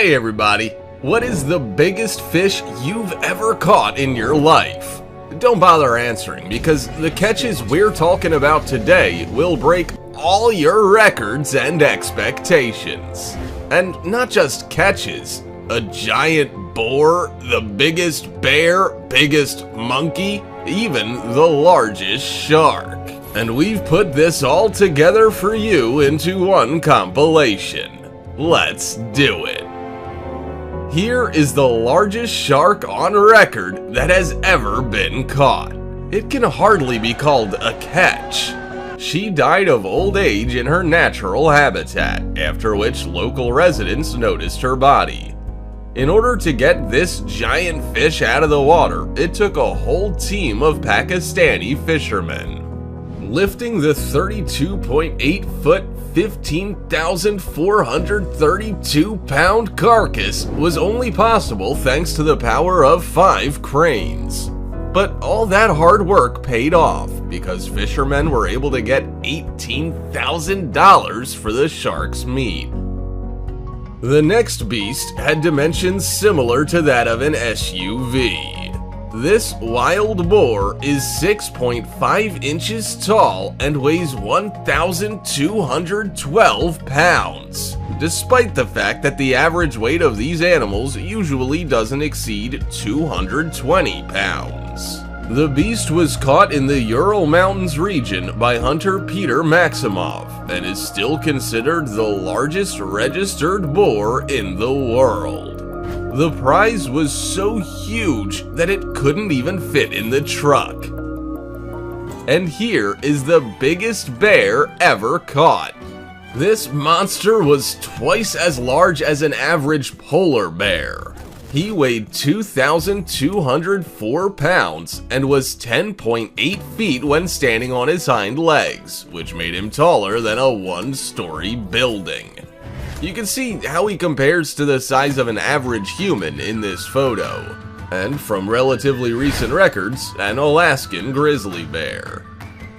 Hey everybody, what is the biggest fish you've ever caught in your life? Don't bother answering because the catches we're talking about today will break all your records and expectations. And not just catches, a giant boar, the biggest bear, biggest monkey, even the largest shark. And we've put this all together for you into one compilation. Let's do it. Here is the largest shark on record that has ever been caught. It can hardly be called a catch. She died of old age in her natural habitat, after which local residents noticed her body. In order to get this giant fish out of the water, it took a whole team of Pakistani fishermen. Lifting the 32.8-foot, 15,432-pound carcass was only possible thanks to the power of 5 cranes. But all that hard work paid off because fishermen were able to get $18,000 for the shark's meat. The next beast had dimensions similar to that of an SUV. This wild boar is 6.5 inches tall and weighs 1,212 pounds, despite the fact that the average weight of these animals usually doesn't exceed 220 pounds. The beast was caught in the Ural Mountains region by hunter Peter Maximov and is still considered the largest registered boar in the world. The prize was so huge that it couldn't even fit in the truck. And here is the biggest bear ever caught. This monster was twice as large as an average polar bear. He weighed 2,204 pounds and was 10.8 feet when standing on his hind legs, which made him taller than a one-story building. You can see how he compares to the size of an average human in this photo, and from relatively recent records, an Alaskan grizzly bear.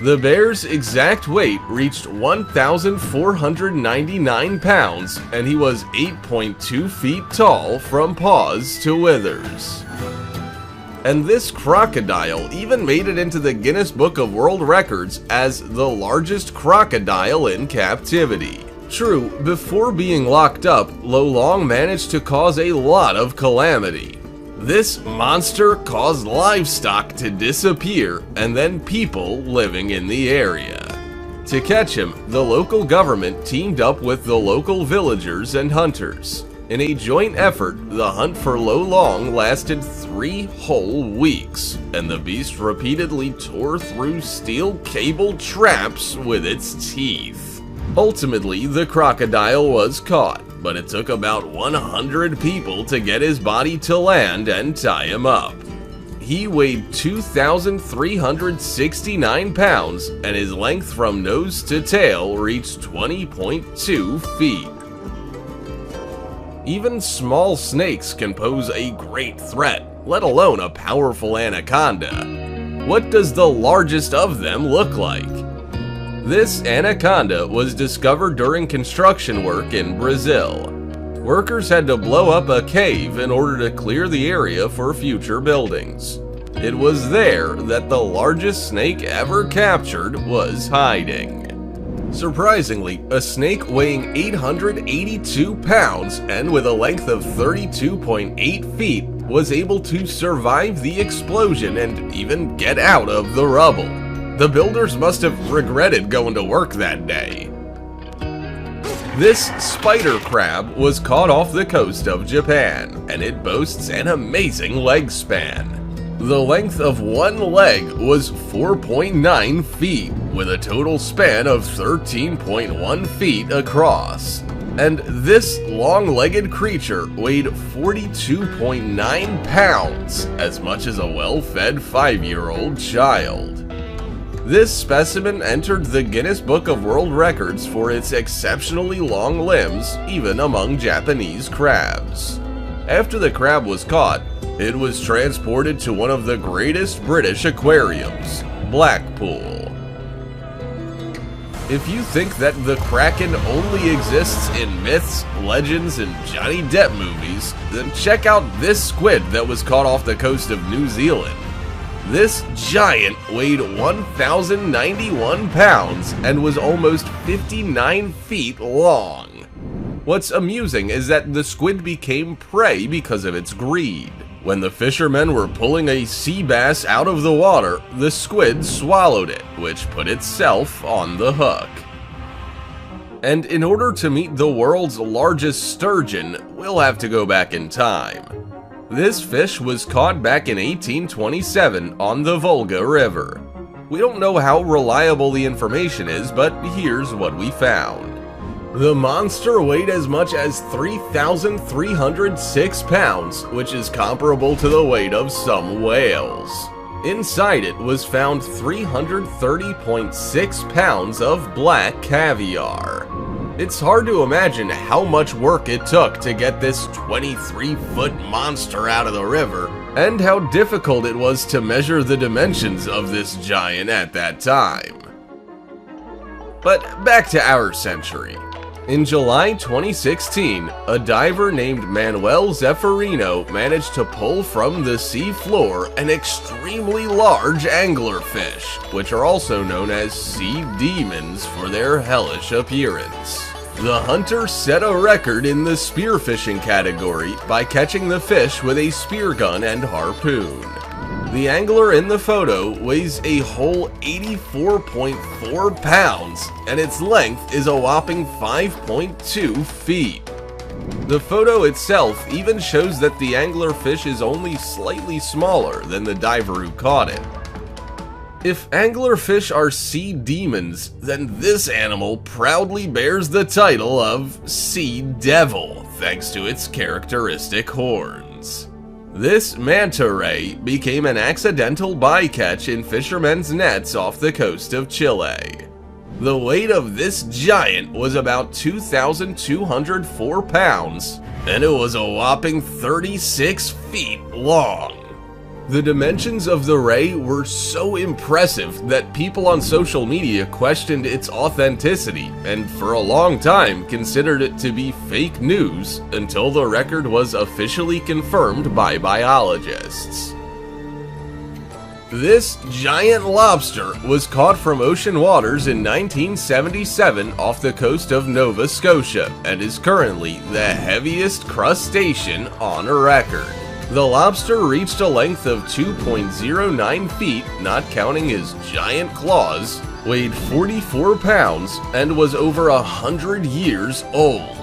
The bear's exact weight reached 1,499 pounds, and he was 8.2 feet tall from paws to withers. And this crocodile even made it into the Guinness Book of World Records as the largest crocodile in captivity. True, before being locked up, Lo Long managed to cause a lot of calamity. This monster caused livestock to disappear and then people living in the area. To catch him, the local government teamed up with the local villagers and hunters. In a joint effort, the hunt for Lo Long lasted 3 whole weeks, and the beast repeatedly tore through steel cable traps with its teeth. Ultimately, the crocodile was caught, but it took about 100 people to get his body to land and tie him up. He weighed 2,369 pounds, and his length from nose to tail reached 20.2 feet. Even small snakes can pose a great threat, let alone a powerful anaconda. What does the largest of them look like? This anaconda was discovered during construction work in Brazil. Workers had to blow up a cave in order to clear the area for future buildings. It was there that the largest snake ever captured was hiding. Surprisingly, a snake weighing 882 pounds and with a length of 32.8 feet was able to survive the explosion and even get out of the rubble. The builders must have regretted going to work that day. This spider crab was caught off the coast of Japan, and it boasts an amazing leg span. The length of one leg was 4.9 feet, with a total span of 13.1 feet across. And this long-legged creature weighed 42.9 pounds, as much as a well-fed 5-year-old child. This specimen entered the Guinness Book of World Records for its exceptionally long limbs, even among Japanese crabs. After the crab was caught, it was transported to one of the greatest British aquariums, Blackpool. If you think that the Kraken only exists in myths, legends, and Johnny Depp movies, then check out this squid that was caught off the coast of New Zealand. This giant weighed 1,091 pounds and was almost 59 feet long. What's amusing is that the squid became prey because of its greed. When the fishermen were pulling a sea bass out of the water, the squid swallowed it, which put itself on the hook. And in order to meet the world's largest sturgeon, we'll have to go back in time. This fish was caught back in 1827 on the Volga River. We don't know how reliable the information is, but here's what we found. The monster weighed as much as 3,306 pounds, which is comparable to the weight of some whales. Inside it was found 330.6 pounds of black caviar. It's hard to imagine how much work it took to get this 23-foot monster out of the river, and how difficult it was to measure the dimensions of this giant at that time. But back to our century. In July 2016, a diver named Manuel Zeffirino managed to pull from the sea floor an extremely large anglerfish, which are also known as sea demons for their hellish appearance. The hunter set a record in the spearfishing category by catching the fish with a spear gun and harpoon. The angler in the photo weighs a whole 84.4 pounds, and its length is a whopping 5.2 feet. The photo itself even shows that the anglerfish is only slightly smaller than the diver who caught it. If anglerfish are sea demons, then this animal proudly bears the title of Sea Devil, thanks to its characteristic horns. This manta ray became an accidental bycatch in fishermen's nets off the coast of Chile. The weight of this giant was about 2,204 pounds, and it was a whopping 36 feet long. The dimensions of the ray were so impressive that people on social media questioned its authenticity and for a long time considered it to be fake news until the record was officially confirmed by biologists. This giant lobster was caught from ocean waters in 1977 off the coast of Nova Scotia and is currently the heaviest crustacean on record. The lobster reached a length of 2.09 feet, not counting his giant claws, weighed 44 pounds, and was over 100 years old.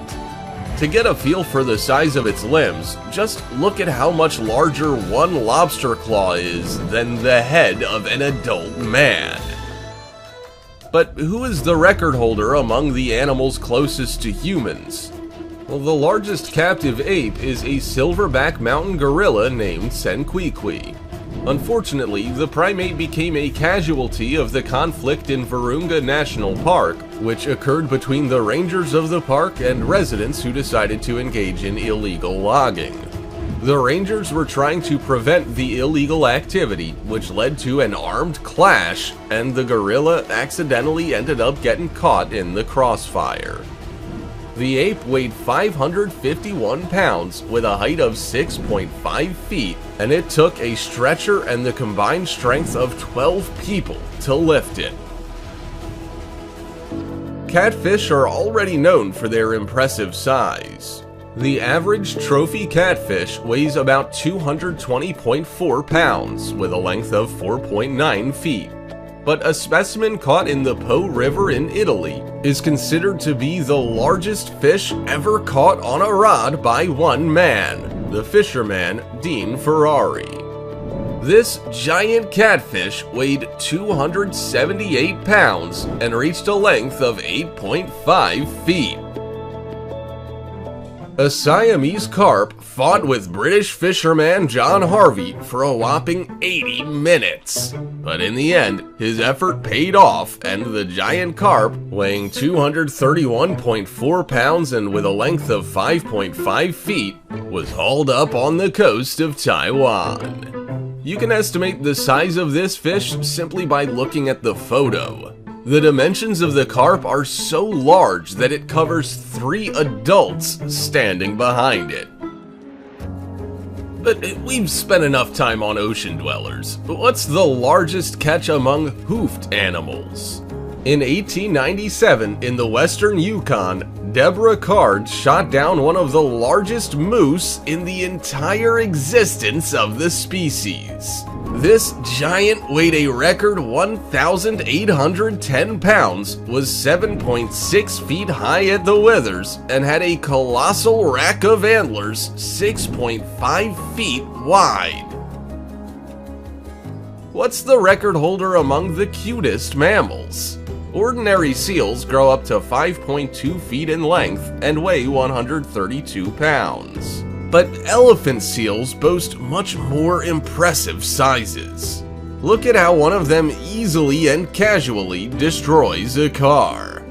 To get a feel for the size of its limbs, just look at how much larger one lobster claw is than the head of an adult man. But who is the record holder among the animals closest to humans? Well, the largest captive ape is a silverback mountain gorilla named Senqiqi. Unfortunately, the primate became a casualty of the conflict in Virunga National Park, which occurred between the rangers of the park and residents who decided to engage in illegal logging. The rangers were trying to prevent the illegal activity, which led to an armed clash, and the gorilla accidentally ended up getting caught in the crossfire. The ape weighed 551 pounds with a height of 6.5 feet, and it took a stretcher and the combined strength of 12 people to lift it. Catfish are already known for their impressive size. The average trophy catfish weighs about 220.4 pounds with a length of 4.9 feet. But a specimen caught in the Po River in Italy is considered to be the largest fish ever caught on a rod by one man, the fisherman Dean Ferrari. This giant catfish weighed 278 pounds and reached a length of 8.5 feet. A Siamese carp fought with British fisherman John Harvey for a whopping 80 minutes. But in the end, his effort paid off, and the giant carp, weighing 231.4 pounds and with a length of 5.5 feet, was hauled up on the coast of Taiwan. You can estimate the size of this fish simply by looking at the photo. The dimensions of the carp are so large that it covers 3 adults standing behind it. But we've spent enough time on ocean dwellers. What's the largest catch among hoofed animals? In 1897, in the western Yukon, Deborah Card shot down one of the largest moose in the entire existence of the species. This giant weighed a record 1,810 pounds, was 7.6 feet high at the withers, and had a colossal rack of antlers 6.5 feet wide. What's the record holder among the cutest mammals? Ordinary seals grow up to 5.2 feet in length and weigh 132 pounds. But elephant seals boast much more impressive sizes. Look at how one of them easily and casually destroys a car.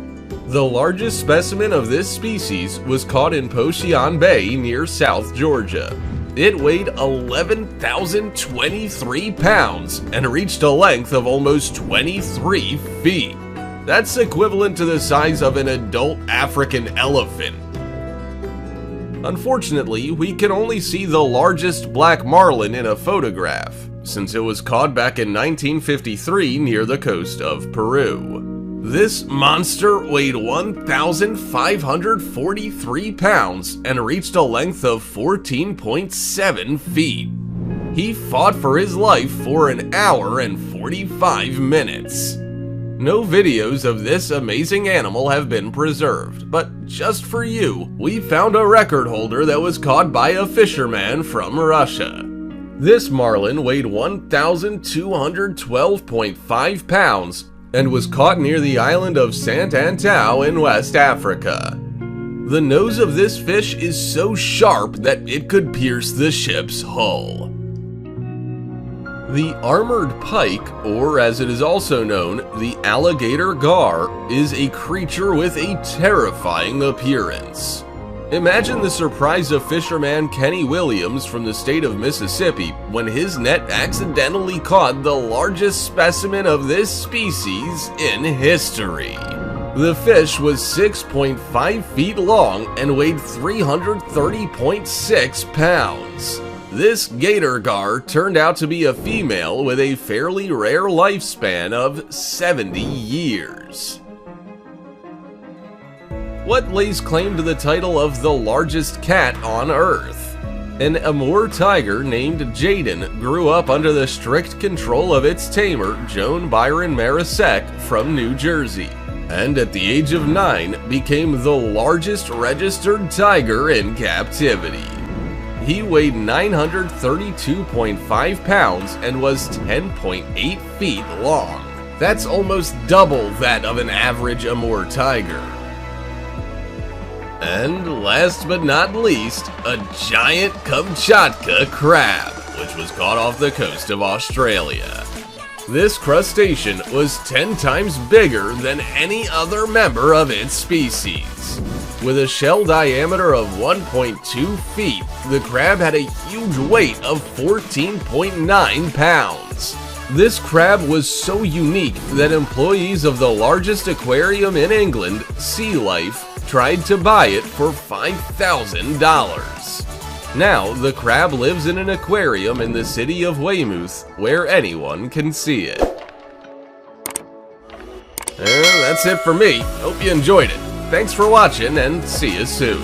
The largest specimen of this species was caught in Poshian Bay near South Georgia. It weighed 11,023 pounds and reached a length of almost 23 feet. That's equivalent to the size of an adult African elephant. Unfortunately, we can only see the largest black marlin in a photograph, since it was caught back in 1953 near the coast of Peru. This monster weighed 1,543 pounds and reached a length of 14.7 feet. He fought for his life for an hour and 45 minutes. No videos of this amazing animal have been preserved, but just for you, we found a record holder that was caught by a fisherman from Russia. This marlin weighed 1,212.5 pounds and was caught near the island of Sant Antão in West Africa. The nose of this fish is so sharp that it could pierce the ship's hull. The armored pike, or as it is also known, the alligator gar, is a creature with a terrifying appearance. Imagine the surprise of fisherman Kenny Williams from the state of Mississippi when his net accidentally caught the largest specimen of this species in history. The fish was 6.5 feet long and weighed 330.6 pounds. This gator gar turned out to be a female with a fairly rare lifespan of 70 years. What lays claim to the title of the largest cat on Earth? An Amur tiger named Jaden grew up under the strict control of its tamer, Joan Byron Marisek from New Jersey, and at the age of 9 became the largest registered tiger in captivity. He weighed 932.5 pounds and was 10.8 feet long. That's almost double that of an average Amur tiger. And last but not least, a giant Kamchatka crab, which was caught off the coast of Australia. This crustacean was 10 times bigger than any other member of its species. With a shell diameter of 1.2 feet, the crab had a huge weight of 14.9 pounds. This crab was so unique that employees of the largest aquarium in England, Sea Life, tried to buy it for $5,000. Now, the crab lives in an aquarium in the city of Weymouth, where anyone can see it. That's it for me. Hope you enjoyed it. Thanks for watching, and see you soon.